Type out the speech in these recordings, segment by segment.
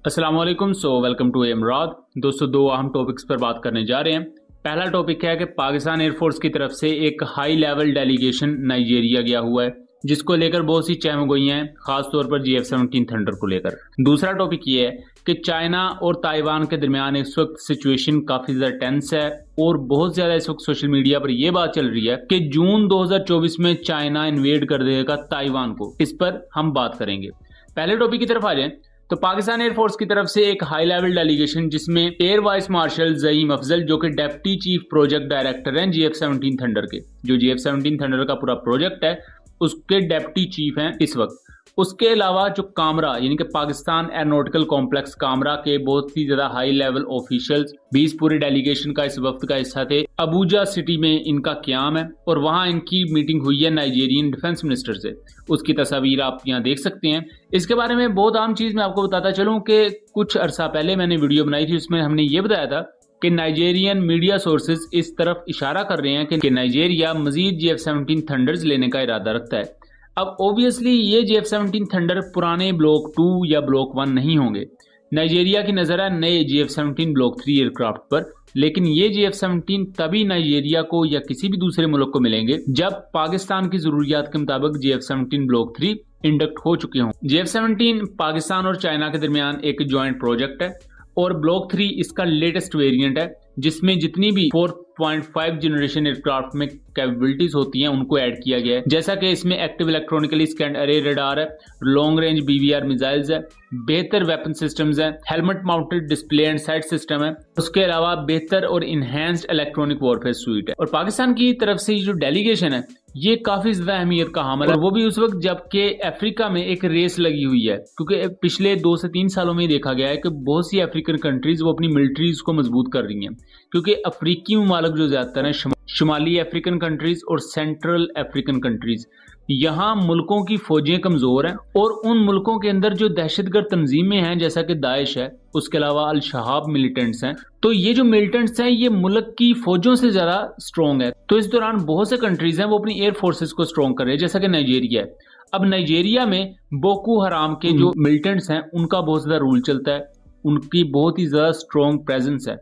अस्सलाम वालेकुम। Welcome to इमराद। दोस्तों, दो अहम टॉपिक्स पर बात करने जा रहे हैं। पहला टॉपिक है कि पाकिस्तान एयरफोर्स की तरफ से एक हाई लेवल डेलीगेशन नाइजीरिया गया हुआ है, जिसको लेकर बहुत सी चहमगोइयां हैं, खासतौर पर GF-17 थंडर को लेकर। दूसरा टॉपिक ये है कि चाइना और ताइवान के दरमियान इस वक्त सिचुएशन काफी ज्यादा टेंस है और बहुत ज्यादा इस वक्त सोशल मीडिया पर यह बात चल रही है कि जून 2024 में चाइना इन्वेड कर देगा ताइवान को। इस पर हम बात करेंगे। पहले टॉपिक की तरफ आ जाए तो पाकिस्तान एयरफोर्स की तरफ से एक हाई लेवल डेलीगेशन, जिसमें air vice marshal Zaeem Afzal, जो कि डेप्टी चीफ प्रोजेक्ट डायरेक्टर हैं GF-17 थंडर के, जो GF-17 थंडर का पूरा प्रोजेक्ट है उसके डेप्टी चीफ हैं इस वक्त। उसके अलावा जो कामरा यानी कि पाकिस्तान एरोनॉटिकल कॉम्प्लेक्स कामरा के बहुत ही ज्यादा हाई लेवल ऑफिशियल्स भी इस पूरे डेलीगेशन का, इस वक्त का हिस्सा थे। अबूजा सिटी में इनका क्याम है और वहां इनकी मीटिंग हुई है नाइजीरियन डिफेंस मिनिस्टर से। उसकी तस्वीर आप यहाँ देख सकते हैं। इसके बारे में बहुत आम चीज मैं आपको बताता चलूं कि कुछ अरसा पहले मैंने वीडियो बनाई थी, उसमें हमने ये बताया था कि नाइजीरियन मीडिया सोर्सेज इस तरफ इशारा कर रहे हैं कि नाइजीरिया मजीद GF-17 थंडर्स लेने का इरादा रखता है। अब ऑब्वियसली ये GF-17 थंडर पुराने ब्लॉक 2 या ब्लॉक 1 नहीं होंगे। नाइजीरिया की नजर है नए GF-17 ब्लॉक 3 एयरक्राफ्ट पर, लेकिन ये GF-17 तभी नाइजीरिया को या किसी भी दूसरे मुल्क को मिलेंगे जब पाकिस्तान की जरूरियात के मुताबिक GF-17 ब्लॉक 3 इंडक्ट हो चुके हों। GF-17 पाकिस्तान और चाइना के दरमियान एक ज्वाइंट प्रोजेक्ट है और ब्लॉक 3 इसका लेटेस्ट वेरिएंट है, जिसमें जितनी भी 4.5 जनरेशन एयरक्राफ्ट में कैपेबिलिटीज होती हैं उनको ऐड किया गया है। जैसा कि इसमें एक्टिव इलेक्ट्रॉनिकली स्कैन्ड अरे रडार है, लॉन्ग रेंज BVR मिसाइल्स है, बेहतर वेपन सिस्टम्स हैं, helmet mounted display and site system है, उसके अलावा बेहतर और इनहैंस्ड इलेक्ट्रॉनिक वॉरफेयर सूट है। और पाकिस्तान की तरफ से जो डेलीगेशन है ये काफी ज्यादा अहमियत का हामिल है, वो भी उस वक्त जबकि अफ्रीका में एक रेस लगी हुई है, क्योंकि पिछले 2 से 3 सालों में देखा गया है कि बहुत सी अफ्रीकन कंट्रीज वो अपनी मिलिट्रीज को मजबूत कर रही हैं, क्योंकि अफ्रीकी ममालिक जो ज्यादातर हैं शुमाली अफ्रीकन कंट्रीज और सेंट्रल अफ्रीकन कंट्रीज, यहाँ मुल्कों की फौजें कमजोर हैं और उन मुल्कों के अंदर जो दहशतगर्द तंजीमें हैं जैसा कि दाइश है, उसके अलावा अल शहाब मिलिटेंट्स हैं, तो ये जो मिलिटेंट्स हैं ये मुल्क की फौजों से ज्यादा स्ट्रॉन्ग है। तो इस दौरान बहुत से कंट्रीज हैं वो अपनी एयर फोर्सेस को स्ट्रॉन्ग कर रहे हैं, जैसा कि नाइजीरिया है। अब नाइजीरिया में बोको हराम के जो मिलिटेंट्स हैं उनका बहुत ज्यादा रूल चलता है, उनकी बहुत ही ज्यादा स्ट्रॉन्ग प्रेजेंस है।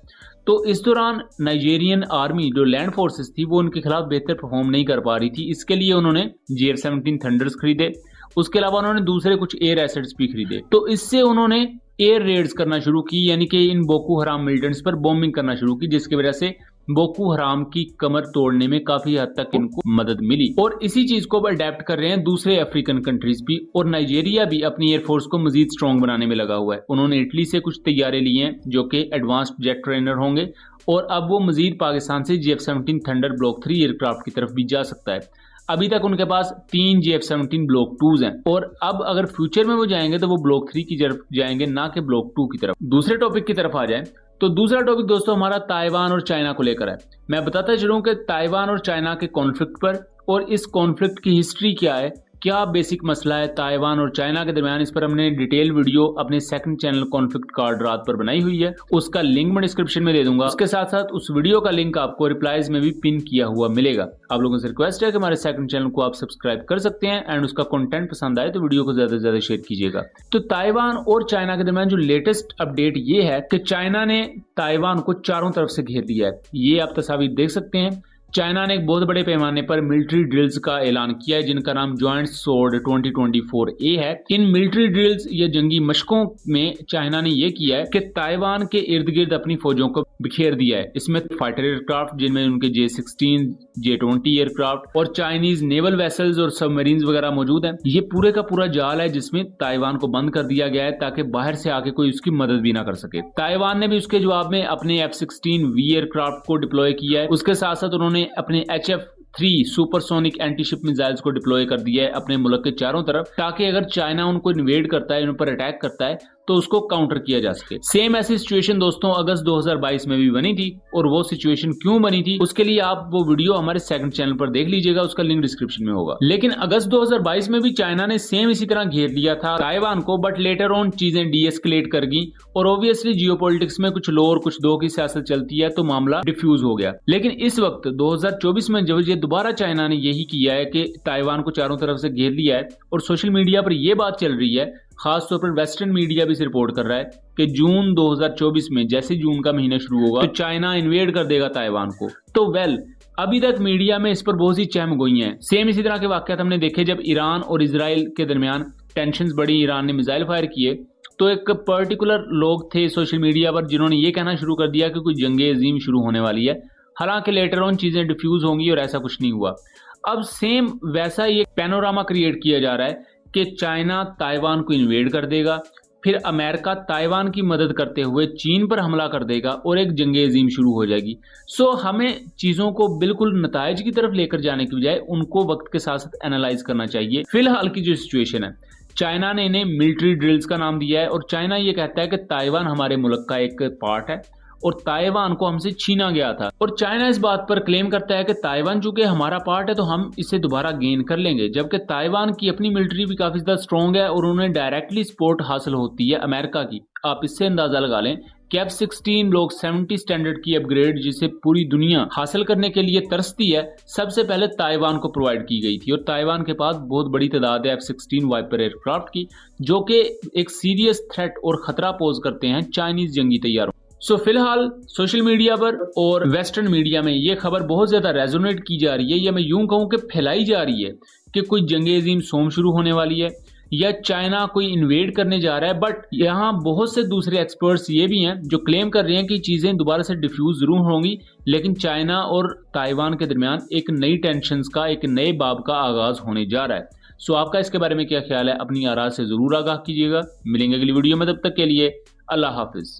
तो इस दौरान नाइजीरियन आर्मी जो लैंड फोर्सेस थी वो उनके खिलाफ बेहतर परफॉर्म नहीं कर पा रही थी। इसके लिए उन्होंने GF-17 थंडर्स खरीदे, उसके अलावा उन्होंने दूसरे कुछ एयर एसेट्स भी खरीदे। तो इससे उन्होंने एयर रेड्स करना शुरू की, यानी कि इन बोको हराम मिलिटेंट्स पर बॉम्बिंग करना शुरू की, जिसकी वजह से बोको हराम की कमर तोड़ने में काफी हद तक इनको मदद मिली। और इसी चीज को अडेप्ट कर रहे हैं दूसरे अफ्रीकन कंट्रीज भी, और नाइजीरिया भी अपनी एयरफोर्स को मजीद स्ट्रॉन्ग बनाने में लगा हुआ है। उन्होंने इटली से कुछ तैयारे लिए हैं जो कि एडवांस्ड जेट ट्रेनर होंगे, और अब वो मजीद पाकिस्तान से GF-17 थंडर ब्लॉक 3 एयरक्राफ्ट की तरफ भी जा सकता है। अभी तक उनके पास 3 GF-17 ब्लॉक 2s हैं, और अब अगर फ्यूचर में वो जाएंगे तो वो ब्लॉक 3 की तरफ जाएंगे, ना कि ब्लॉक 2 की तरफ। दूसरे टॉपिक की तरफ आ जाए तो दूसरा टॉपिक दोस्तों हमारा ताइवान और चाइना को लेकर है। मैं बताता चलूं कि ताइवान और चाइना के कॉन्फ्लिक्ट पर और इस कॉन्फ्लिक्ट की हिस्ट्री क्या है, क्या बेसिक मसला है ताइवान और चाइना के दरमियान। इस पर हमने डिटेल वीडियो अपने सेकंड चैनल कॉन्फ्लिक्ट कार्ड रात पर बनाई हुई है, उसका लिंक मैं डिस्क्रिप्शन में दे दूंगा। उसके साथ साथ उस वीडियो का लिंक आपको रिप्लाईज में भी पिन किया हुआ मिलेगा। आप लोगों से रिक्वेस्ट है कि हमारे सेकंड चैनल को आप सब्सक्राइब कर सकते हैं, एंड उसका कंटेंट पसंद आए तो वीडियो को ज्यादा से ज्यादा शेयर कीजिएगा। तो ताइवान और चाइना के दरमियान जो लेटेस्ट अपडेट ये है कि चाइना ने ताइवान को चारों तरफ से घेर लिया है। ये आप तस्वीर देख सकते हैं। चाइना ने एक बहुत बड़े पैमाने पर मिलिट्री ड्रिल्स का ऐलान किया है, जिनका नाम ज्वाइंट स्वॉर्ड 2024A है। इन मिलिट्री ड्रिल्स या जंगी मशकों में चाइना ने यह किया है कि ताइवान के इर्द गिर्द अपनी फौजों को बिखेर दिया है। इसमें फाइटर एयरक्राफ्ट, जिनमें उनके J-16, J-20 एयरक्राफ्ट और चाइनीज नेवल वेसल्स और सबमरीन्स वगैरह मौजूद हैं। ये पूरे का पूरा जाल है जिसमें ताइवान को बंद कर दिया गया है ताकि बाहर से आके कोई उसकी मदद भी ना कर सके। ताइवान ने भी उसके जवाब में अपने F-16V एयरक्राफ्ट को डिप्लॉय किया है। उसके साथ साथ उन्होंने अपने HF-3 सुपरसोनिक एंटीशिप मिसाइल्स को डिप्लॉय कर दिया है अपने मुल्क के चारों तरफ, ताकि अगर चाइना उनको इन्वेड करता है, उन पर अटैक करता है, तो उसको काउंटर किया जा सके। सेम ऐसी सिचुएशन दोस्तों अगस्त 2022 में भी बनी थी, और वो सिचुएशन क्यों बनी थी उसके लिए आप वो वीडियो हमारे सेकंड चैनल पर देख लीजिएगा, उसका लिंक डिस्क्रिप्शन में होगा। लेकिन अगस्त 2022 में भी चाइना ने सेम इसी तरह घेर लिया था ताइवान को, बट लेटर ऑन चीजें डीएस्केलेट कर गई, और ऑब्वियसली जियोपॉलिटिक्स में कुछ लो और कुछ दो की सियासत चलती है, तो मामला डिफ्यूज हो गया। लेकिन इस वक्त 2024 में जब ये दोबारा चाइना ने यही किया है कि ताइवान को चारों तरफ से घेर लिया है, और सोशल मीडिया पर यह बात चल रही है, खासतौर पर वेस्टर्न मीडिया भी इसे रिपोर्ट कर रहा है कि जून 2024 में जैसे जून का महीना शुरू होगा तो चाइना इन्वेड कर देगा ताइवान को। तो अभी तक मीडिया में इस पर बहुत सी चहमगोइयां हैं। सेम इसी तरह के वाकयात हमने देखे जब ईरान और इजराइल के दरमियान टेंशंस बढ़ी, ईरान ने मिसाइल फायर किए तो एक पर्टिकुलर लोग थे सोशल मीडिया पर जिन्होंने ये कहना शुरू कर दिया कि कोई जंगे अजीम शुरू होने वाली है। हालांकि लेटर ऑन चीजें डिफ्यूज होंगी और ऐसा कुछ नहीं हुआ। अब सेम वैसा ही एक पैनोरामा क्रिएट किया जा रहा है कि चाइना ताइवान को इन्वेड कर देगा, फिर अमेरिका ताइवान की मदद करते हुए चीन पर हमला कर देगा और एक जंगे अजीम शुरू हो जाएगी। सो हमें चीजों को बिल्कुल नताइज की तरफ लेकर जाने की बजाय उनको वक्त के साथ साथ एनालाइज करना चाहिए। फिलहाल की जो सिचुएशन है, चाइना ने इन्हें मिलिट्री ड्रिल्स का नाम दिया है और चाइना ये कहता है कि ताइवान हमारे मुल्क का एक पार्ट है और ताइवान को हमसे छीना गया था। और चाइना इस बात पर क्लेम करता है कि ताइवान चूंकि हमारा पार्ट है तो हम इसे दोबारा गेन कर लेंगे, जबकि ताइवान की अपनी मिलिट्री भी काफी ज्यादा स्ट्रॉन्ग है और उन्हें डायरेक्टली सपोर्ट हासिल होती है अमेरिका की। आप इससे अंदाजा लगा लें कि F-16 लोग 70 स्टैंडर्ड की अपग्रेड जिसे पूरी दुनिया हासिल करने के लिए तरसती है, सबसे पहले ताइवान को प्रोवाइड की गई थी। और ताइवान के पास बहुत बड़ी तादाद है F-16 वाइपर एयरक्राफ्ट की, जो कि एक सीरियस थ्रेट और खतरा पोज करते हैं चाइनीज जंगी तैयारों। सो फिलहाल सोशल मीडिया पर और वेस्टर्न मीडिया में ये खबर बहुत ज्यादा रेजोनेट की जा रही है, या मैं यूं कहूं कि फैलाई जा रही है कि कोई जंगे अजीम सोम शुरू होने वाली है या चाइना कोई इन्वेड करने जा रहा है। बट यहाँ बहुत से दूसरे एक्सपर्ट्स ये भी हैं जो क्लेम कर रहे हैं कि चीजें दोबारा से डिफ्यूज जरूर होंगी, लेकिन चाइना और ताइवान के दरमियान एक नई टेंशन का, एक नए बाब का आगाज होने जा रहा है। सो आपका इसके बारे में क्या ख्याल है? अपनी आरा से जरूर आगाह कीजिएगा। मिलेंगे अगली वीडियो में, तब तक के लिए अल्लाह हाफिज।